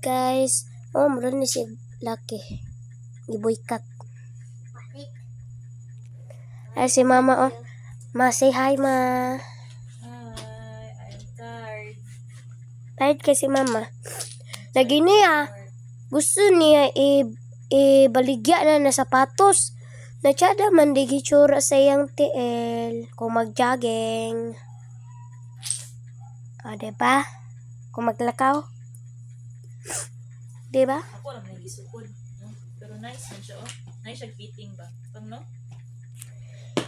guys. Oh, meron ni si laki. Giboykat. Ay, si mama, oh. Ma, say hi, ma. Hi, I'm tired. Tired kasi mama. Lagi niya. Gusto niya ibaligya na sapatos. Natsada man di gitsura sa iyang tiil. Kung mag-jogging. O, diba? Kung maglakaw. Diba? Ako lang nagisukod. No? Pero nice man siya, oh. Nice siya fitting ba? Pang, no?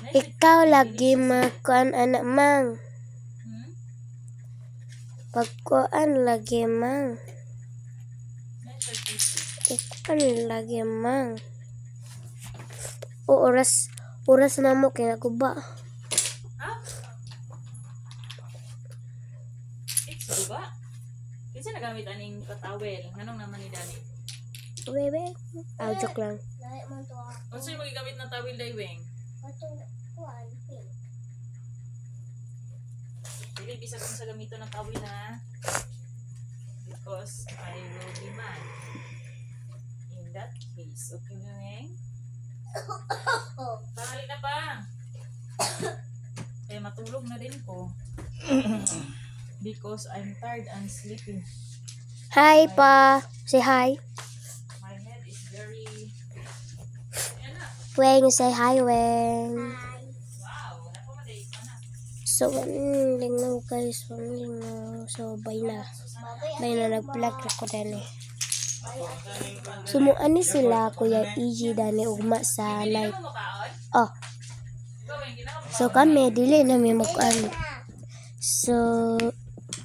Nice Ikaw fitting. lagi makuan anak mang. Pagkuan lagi mang. Nice siya fitting. Ikuan lagi mang. O oras na mo kaya guba. Ha? It's ba? Kasi nagamit aning katawel. Anong naman ni Dani? Bebe. Joke lang. Ano sa'yo magigamit ng tawel, Dayweng? Hindi, bisa kong sa gamito ng tawel na. Because I will be mad. In that case. Okay, Dayweng? Tanghali na pa. Eh, matulog na din ko. Because I'm tired and sleepy. Hi pa. Say hi. My head is very... Ayan na. Weng, say hi, Weng. Wow, napamadayis ka na. So, lingnaw guys. Lingnaw. So, bye na. Bye na, nag-vlog ako dani. Sumuan ni sila, Kuya EG dani ugma sa Hindi live. naman makaon? Oh, Ikaw, hindi naman makaon. so kami, dili na may mag-ano. So,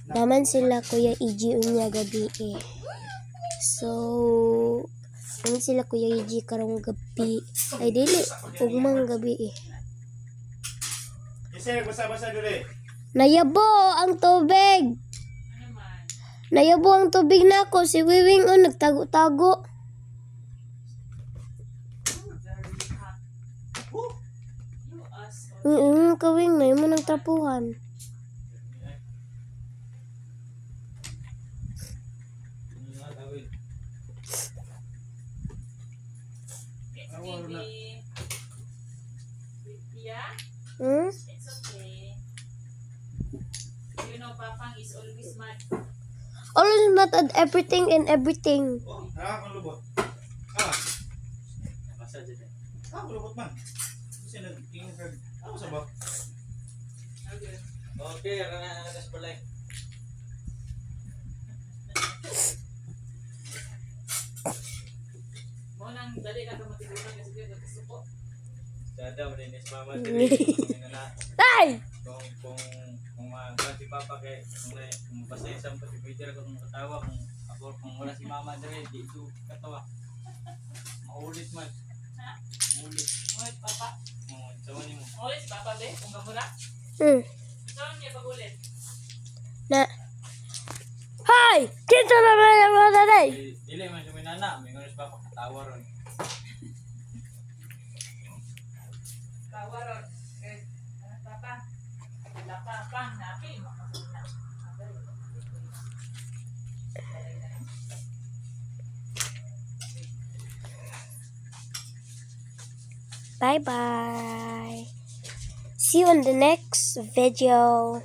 naman sila Kuya EG unya gabi eh. So, naman sila Kuya EG karong gabi. Ay, dili. Ugmang gabi eh. Kasi basa-basa dulu. Nayabo ang tubig. Ano man? Nayabo ang tubig na ako. Si Wiwing oh, nagtago-tago. Very hot. You ask. Kawing na yun mo ng trapuhan. It's maybe... Yeah? Hmm? It's okay. You know, Papang is always mad. Always mad at everything and everything. Oh, kang lubot. Masa dyan. Lubot man. Kasi nagtingin ka. Sa bak. Okay. Okay, rana atas balay. Mo nang dali na ka matigunan kasi kaya nagkasuko. Dada, malinis mama. Ay! Kung si Papa kay kung basta isang pati pwede ako kung katawa kung wala si Mama dere di ito katawa. Maulit man. Ha? Maulit. Ulit, Papa. Sawa ni mo. Ulit si Papa, be? Kung kamura? Saan niya pag-ulit? Na. Hi! Kita na ba yung mga nanay? Dili man siya may nana. May si Papa katawa ron. Tawa ron. Eh, Papa. Wala pa, Pang. Napil mo. Bye-bye. See you in the next video.